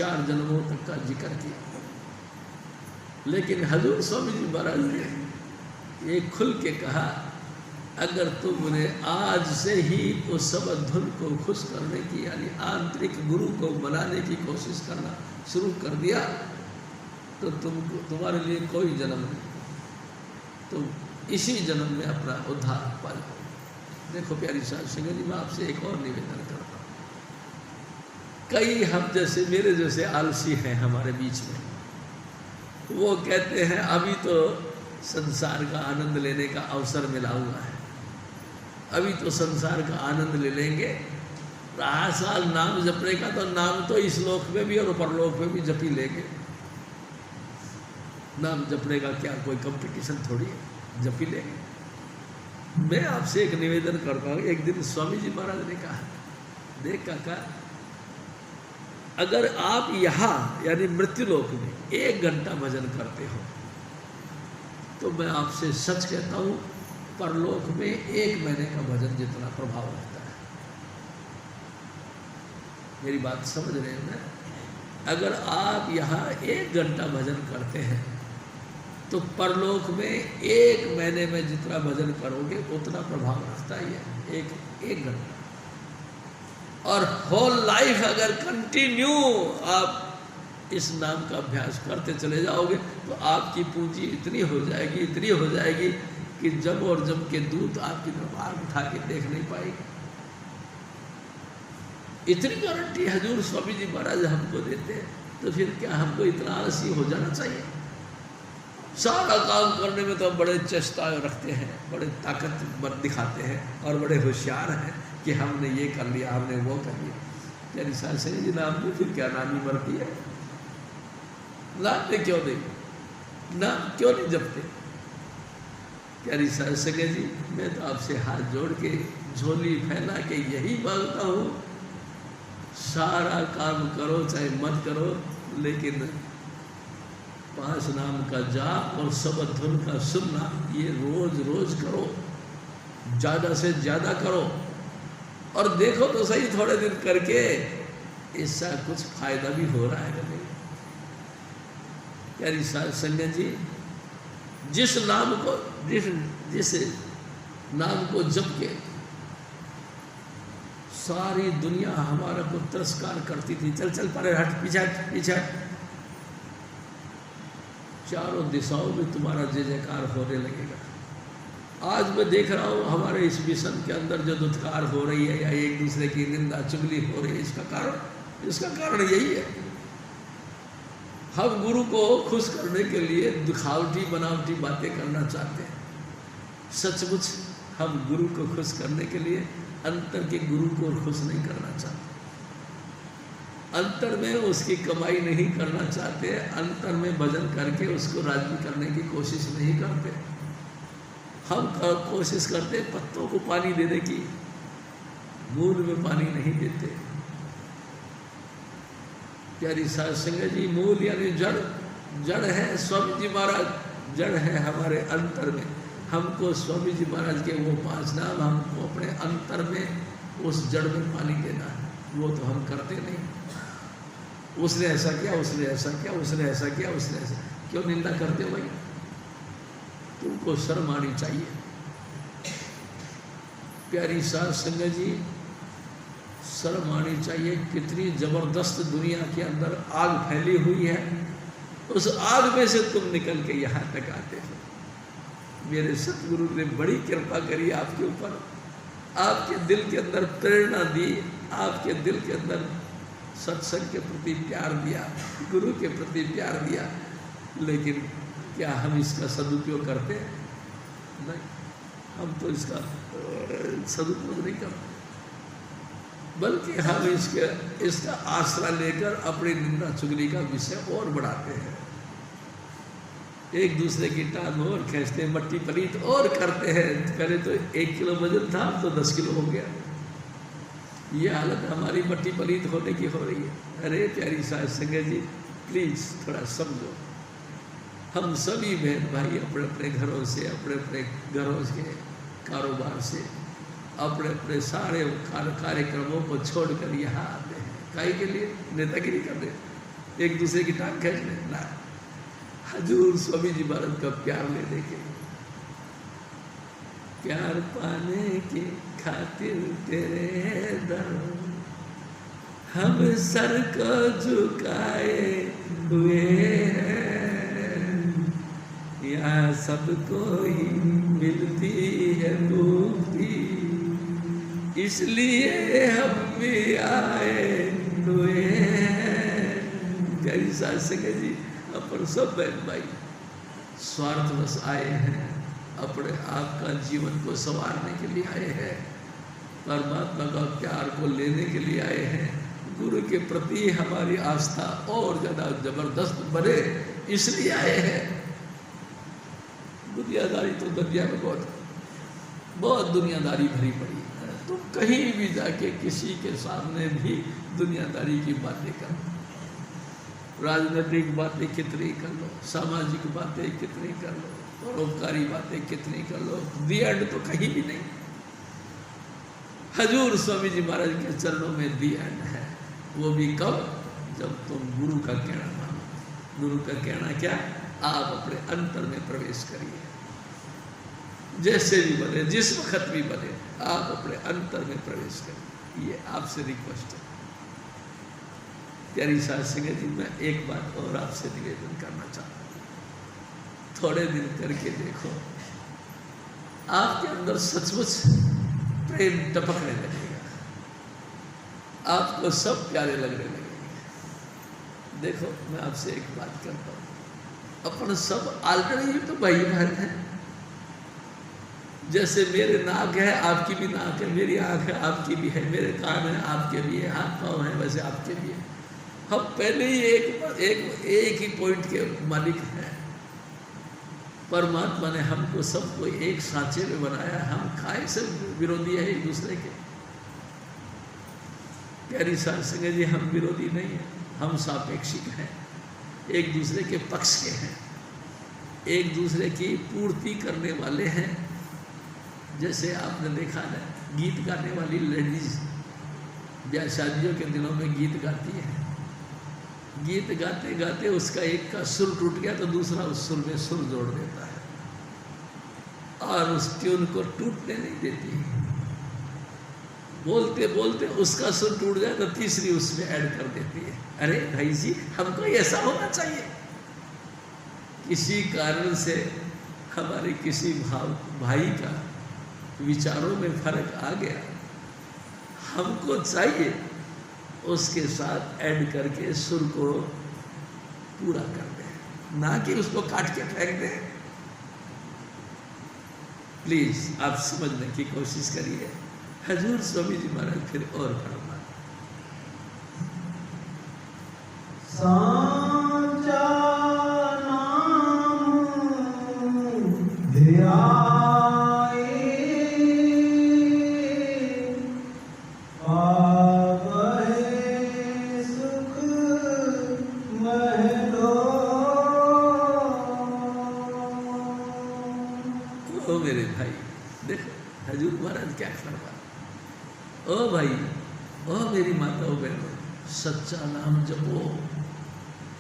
4 जन्मों तक का जिक्र किया। लेकिन हजूर स्वामी जी महाराज ने ये खुल के कहा, अगर तुमने आज से ही उस सब धुन को खुश करने की यानी आंतरिक गुरु को बनाने की कोशिश करना शुरू कर दिया तो तुम्हारे लिए कोई जन्म नहीं, तुम इसी जन्म में अपना उद्धार पा लो। देखो प्यारी साहब सिंह जी, मैं आपसे एक और निवेदन करता हूँ। कई हम जैसे मेरे जैसे आलसी हैं हमारे बीच में, वो कहते हैं अभी तो संसार का आनंद लेने का अवसर मिला हुआ है, अभी तो संसार का आनंद ले लेंगे, रहा साल नाम जपने का तो नाम तो इस लोक में भी और परलोक में भी जप ही लेंगे। नाम जपने का क्या कोई कंपटीशन थोड़ी है, जप ही लेंगे। मैं आपसे एक निवेदन करता हूँ। एक दिन स्वामी जी महाराज ने कहा, देख काका, अगर आप यहाँ यानी मृत्युलोक में 1 घंटा भजन करते हो तो मैं आपसे सच कहता हूँ परलोक में 1 महीने का भजन जितना प्रभाव रहता है। मेरी बात समझ रहे हैं ना? अगर आप यहाँ 1 घंटा भजन करते हैं तो परलोक में 1 महीने में जितना भजन करोगे उतना प्रभाव रखता ही है, एक घंटा। और होल लाइफ अगर कंटिन्यू आप इस नाम का अभ्यास करते चले जाओगे तो आपकी पूंजी इतनी हो जाएगी कि जब और जब के दूत आपकी तरफ आंख उठा के देख नहीं पाएंगे। इतनी गारंटी हजूर स्वामी जी महाराज हमको देते हैं, तो फिर क्या हमको इतना आलसी हो जाना चाहिए? सारा काम करने में तो बड़े चेष्टा रखते हैं, बड़े ताकतवर दिखाते हैं और बड़े होशियार हैं कि हमने ये कर लिया, हमने वो कर लिया। यानी साल से जी नाम में फिर क्या नाम ही मरती है? नाम में क्यों नहीं, नाम क्यों नहीं जपते? प्यारी साल सगे जी, मैं तो आपसे हाथ जोड़ के झोली फैला के यही मांगता हूँ, सारा काम करो चाहे मत करो, लेकिन 5 नाम का जाप और सब धुन का सुनना ये रोज रोज करो, ज़्यादा से ज़्यादा करो। और देखो तो सही थोड़े दिन करके इसका कुछ फायदा भी हो रहा है नहीं? प्यारी साध संगत जी, जिस नाम को जप के सारी दुनिया हमारा को तिरस्कार करती थी, चल चल परे हट, पीछे पीछे, चारों दिशाओं में तुम्हारा जय जयकार होने लगेगा। आज मैं देख रहा हूँ हमारे इस मिशन के अंदर जो दुत्कार हो रही है या एक दूसरे की निंदा चुगली हो रही है, इसका कारण यही है। हम गुरु को खुश करने के लिए दिखावटी बनावटी बातें करना चाहते हैं। सचमुच हम गुरु को खुश करने के लिए अंतर के गुरु को खुश नहीं करना चाहते, अंतर में उसकी कमाई नहीं करना चाहते, अंतर में भजन करके उसको राजी करने की कोशिश नहीं करते। हम कोशिश करते पत्तों को पानी देने की, मूल में पानी नहीं देते। प्यारी साध संगत जी, मूल यानी जड़ है स्वामी जी महाराज, जड़ है हमारे अंतर में। हमको स्वामी जी महाराज के वो 5 नाम हमको अपने अंतर में उस जड़ में पानी देना है, वो तो हम करते नहीं। उसने ऐसा किया, उसने ऐसा किया, उसने ऐसा किया, उसने ऐसा, क्यों निंदा करते हो भाई? तुमको शर्म आनी चाहिए। प्यारी साध संगत जी, शर्म आनी चाहिए। कितनी जबरदस्त दुनिया के अंदर आग फैली हुई है, उस आग में से तुम निकल के यहाँ तक आते हो। मेरे सतगुरु ने बड़ी कृपा करी आपके ऊपर, आपके दिल के अंदर प्रेरणा दी, आपके दिल के अंदर सत्संग के प्रति प्यार दिया, गुरु के प्रति प्यार दिया। लेकिन क्या हम इसका सदुपयोग करते हैं? नहीं, हम तो इसका सदुपयोग नहीं करते, बल्कि हम इसका आसरा लेकर अपनी निंदा चुगली का विषय और बढ़ाते हैं। एक दूसरे की टांग और खींचते हैं, मट्टी पलीत और करते हैं। पहले तो 1 किलो वजन था, अब तो 10 किलो हो गया। ये हालत हमारी मट्टी पलीत होने की हो रही है। अरे प्यारी साध संगत जी, प्लीज़ थोड़ा समझो। हम सभी बहन भाई अपने अपने घरों से, अपने अपने घरों के कारोबार से, अपने अपने सारे कार्यक्रमों को छोड़कर यहाँ आते हैं। काहे के लिए? नेतागिरी करने? एक दूसरे की टांग खींच ले ना, हजूर स्वामी जी महाराज का प्यार लेने के, प्यार पाने की खातिर तेरे दर हम सर को झुकाए हुए हैं, यहाँ सबको ही मिलती है मुक्ति, इसलिए हम भी आए हुए हैं। प्यारी साथ संगत जी, अपन सब बहन भाई स्वार्थवश आए हैं, अपने आप का जीवन को संवारने के लिए आए हैं, परमात्मा का प्यार को लेने के लिए आए हैं, गुरु के प्रति हमारी आस्था और ज़्यादा जबरदस्त बने इसलिए आए हैं। दुनियादारी तो दुनिया में बहुत दुनियादारी भरी पड़ी है। तुम कहीं भी जाके किसी के सामने भी दुनियादारी की बातें करो, राजनीतिक बातें कितनी कर लो, सामाजिक बातें कितनी कर लो, परोपकारी बातें कितनी कर लो, दी एंड तो कहीं भी नहीं। हजूर स्वामी जी महाराज के चरणों में दी एंड है। वो भी कब? जब तुम गुरु का कहना मानो। गुरु का कहना क्या? आप अपने अंतर में प्रवेश करिए, जैसे भी बने, जिस वक्त भी बने, आप अपने अंतर में प्रवेश करिए। ये आपसे रिक्वेस्ट है। प्यारी साथ संगत जी, मैं एक बात और आपसे निवेदन करना चाहता हूँ। थोड़े दिन करके देखो, आपके अंदर सचमुच प्रेम टपकने लगेगा, आपको सब प्यारे लगने लगेंगे। देखो, मैं आपसे एक बात करता हूँ, अपन सब ऑलरेडी तो भाई बहन हैं। जैसे मेरे नाक है, आपकी भी नाक है, मेरी आँख है, आपकी भी है, मेरे कान है, आपके भी है, हाथ पाँव है, वैसे आपके भी है। हम पहले ही एक ही पॉइंट के मालिक हैं। परमात्मा ने हमको सबको एक सांचे में बनाया, हम खाए से विरोधी है एक दूसरे के। प्यारी साथ संगत जी, हम विरोधी नहीं है, हम सापेक्षिक हैं, एक दूसरे के पक्ष के हैं, एक दूसरे की पूर्ति करने वाले हैं। जैसे आपने देखा ना, गीत गाने वाली लेडीज ब्याह शादियों के दिनों में गीत गाती है, गीत गाते गाते उसका एक का सुर टूट गया तो दूसरा उस सुर में सुर जोड़ देता है और उस ट्यून को टूटने नहीं देती। बोलते बोलते उसका सुर टूट जाए तो तीसरी उसमें ऐड कर देती है। अरे भाई जी, हमको ऐसा होना चाहिए। किसी कारण से हमारे किसी भाई का विचारों में फर्क आ गया, हमको चाहिए उसके साथ ऐड करके सुर को पूरा कर दें, ना कि उसको काट के फेंक दें। प्लीज आप समझने की कोशिश करिए। हजूर स्वामी जी महाराज फिर और फरमा, सांचा नाम ध्याए मेरे भाई, देखो हजूर महाराज क्या फरमा। ओ भाई, ओ मेरी माताओं बहनों, सच्चा नाम जपो।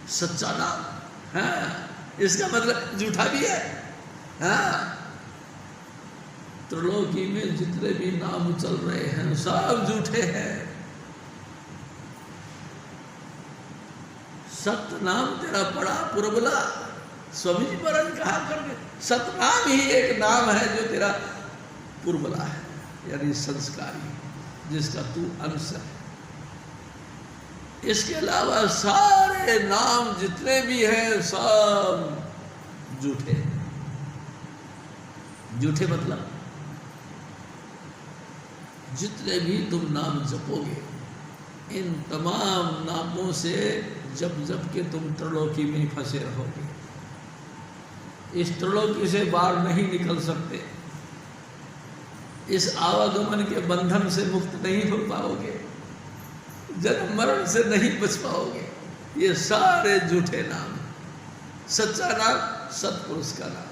सच्चा नाम, हाँ, इसका मतलब झूठा भी है। हाँ, त्रिलोकी में जितने भी नाम चल रहे हैं सब झूठे हैं। सत्य नाम तेरा पड़ा पुरबला। स्वामी जी महाराज कहा करके, सतनाम ही एक नाम है जो तेरा पुरबला है, यानी संस्कारी, जिसका तू अंश है। इसके अलावा सारे नाम जितने भी हैं सब झूठे। झूठे मतलब जितने भी तुम नाम जपोगे, इन तमाम नामों से जब जब के तुम त्रिलोकी में फंसे रहोगे, इस त्रिलोकी से बाहर नहीं निकल सकते, इस आवागमन के बंधन से मुक्त नहीं हो पाओगे, जन्म मरण से नहीं बच पाओगे। ये सारे झूठे नाम। सच्चा नाम सतपुरुष का नाम,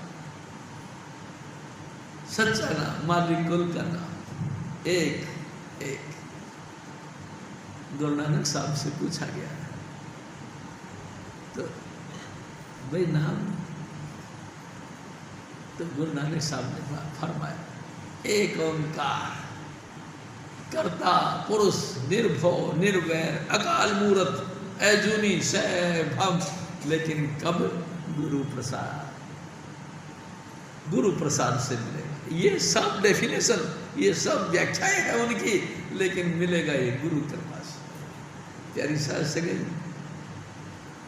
सच्चा नाम मालिक कुल का नाम। एक गुरु नानक साहब से पूछा गया, तो भाई नाम तो गुरु नानक साहब ने फरमाया, एक ओंकार कर्ता पुरुष निर्भव निर्वैर अकाल मूरत अजूनी सैभम, लेकिन कब? गुरु प्रसाद। गुरु प्रसाद से मिलेगा। ये सब डेफिनेशन, ये सब व्याख्याएं हैं उनकी, लेकिन मिलेगा ये गुरु कृपा से। प्यारी साथ सगे,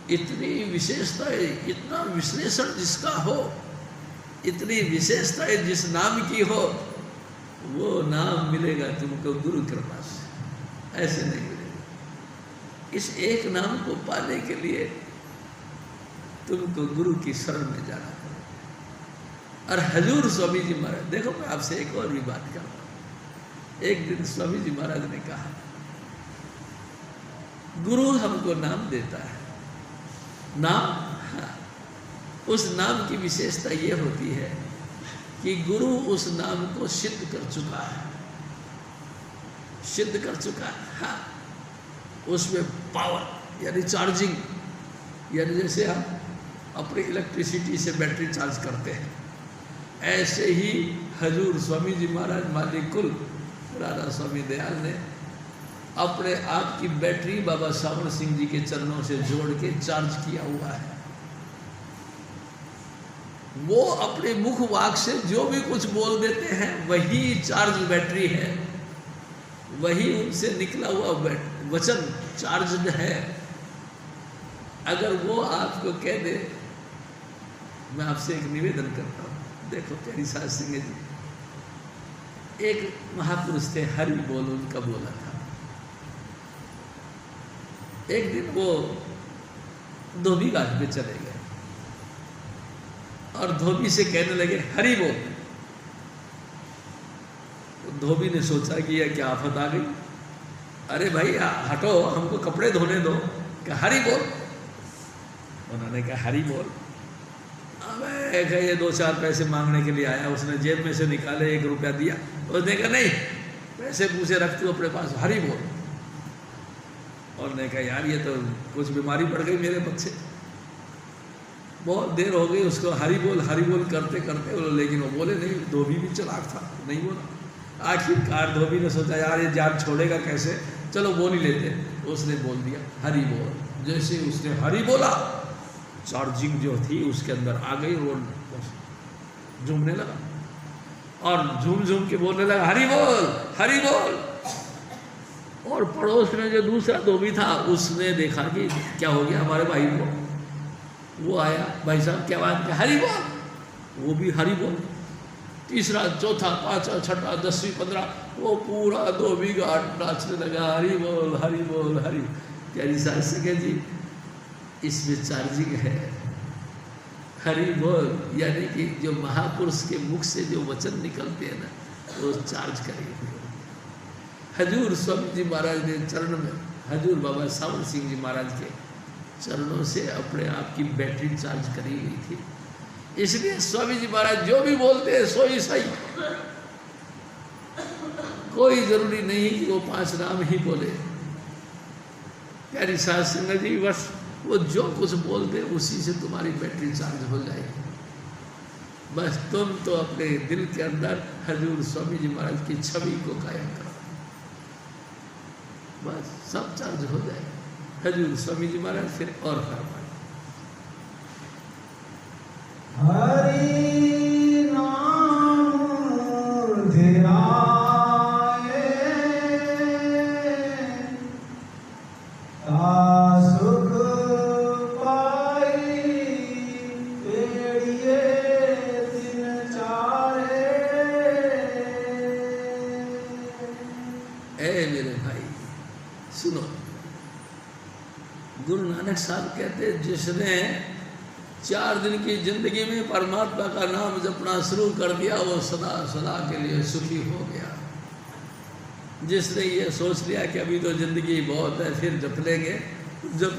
इतनी विशेषता है, इतना विश्लेषण जिसका हो, इतनी विशेषता है जिस नाम की हो, वो नाम मिलेगा तुमको गुरु कृपा से, ऐसे नहीं मिलेगा। इस एक नाम को पाने के लिए तुमको गुरु की शरण में जाना पड़ेगा। और हजूर स्वामी जी महाराज, देखो मैं आपसे एक और भी बात करता हूँ। एक दिन स्वामी जी महाराज ने कहा, गुरु हमको नाम देता है, नाम, हाँ, उस नाम की विशेषता ये होती है कि गुरु उस नाम को सिद्ध कर चुका है, सिद्ध कर चुका है। हाँ, उसमें पावर यानी चार्जिंग, यानी जैसे हम अपनी इलेक्ट्रिसिटी से बैटरी चार्ज करते हैं, ऐसे ही हजूर स्वामी जी महाराज मालिक कुल राधा स्वामी दयाल ने अपने आप की बैटरी बाबा सावण सिंह जी के चरणों से जोड़ के चार्ज किया हुआ है। वो अपने मुख वाक से जो भी कुछ बोल देते हैं वही चार्ज बैटरी है, वही उनसे निकला हुआ वचन चार्ज है। अगर वो आपको कह दे, मैं आपसे एक निवेदन करता हूँ, देखो प्यारी साथ सिंह जी, एक महापुरुष थे हरि बोल, उनका बोला था। एक दिन वो धोबी घाट पे चले गए और धोबी से कहने लगे हरि बोल। धोबी ने सोचा कि यह क्या आफत आ गई, अरे भाई हटो, हमको कपड़े धोने दो, क्या हरि बोल। उन्होंने कहा हरि बोल। अब ये 2-4 पैसे मांगने के लिए आया, उसने जेब में से निकाले, 1 रुपया दिया, उसने कहा नहीं, पैसे पूछे रख तू अपने पास, हरि बोल। और ने कहा यार ये तो कुछ बीमारी पड़ गई मेरे बच्चे, बहुत देर हो गई उसको हरि बोल करते करते, लेकिन वो बोले नहीं। धोबी भी चालाक था, नहीं बोला। आखिरकार धोबी ने सोचा यार ये जान छोड़ेगा कैसे, चलो बोल ही लेते। उसने बोल दिया हरि बोल। जैसे उसने हरि बोला, चार्जिंग जो थी उसके अंदर आ गई, रोड झूमने लगा और झूम झूम के बोलने लगा हरि बोल हरि बोल। और पड़ोस में जो दूसरा धोबी था उसने देखा कि क्या हो गया हमारे भाई को, वो आया, भाई साहब क्या बात है, हरि बोल। वो भी हरि बोल। तीसरा, चौथा, पांचवा, छठा, 10वीं, 15, वो पूरा धोबी घाट नाचने लगा हरि बोल हरि बोल हरि। प्यारी साथ सके जी, इसमें चार्जिंग है। हरि बोल यानी कि जो महापुरुष के मुख से जो वचन निकलते हैं ना, वो चार्ज करेंगे। हजूर स्वामी जी महाराज ने चरण में, हजूर बाबा सावण सिंह जी महाराज के चरणों से अपने आप की बैटरी चार्ज करी गई थी। इसलिए स्वामी जी महाराज जो भी बोलते हैं सो ही सही, कोई जरूरी नहीं कि वो 5 नाम ही बोले। प्यारी साथ सिंह जी, बस वो जो कुछ बोल दे उसी से तुम्हारी बैटरी चार्ज हो जाएगी। बस तुम तो अपने दिल के अंदर हजूर स्वामी जी महाराज की छवि को कायम करो, बस सब चार्ज हो जाएगा। हजूर स्वामी जी महाराज फिर और फरमाए, हरि नाम धिराए सुख पाई पेड़िए दिन चारे। ए मेरे भाई सुनो, गुरु नानक साहब कहते जिसने 4 दिन की जिंदगी में परमात्मा का नाम जपना शुरू कर दिया वो सदा सदा के लिए सुखी हो गया। जिसने ये सोच लिया कि अभी तो जिंदगी बहुत है फिर जप लेंगे, जब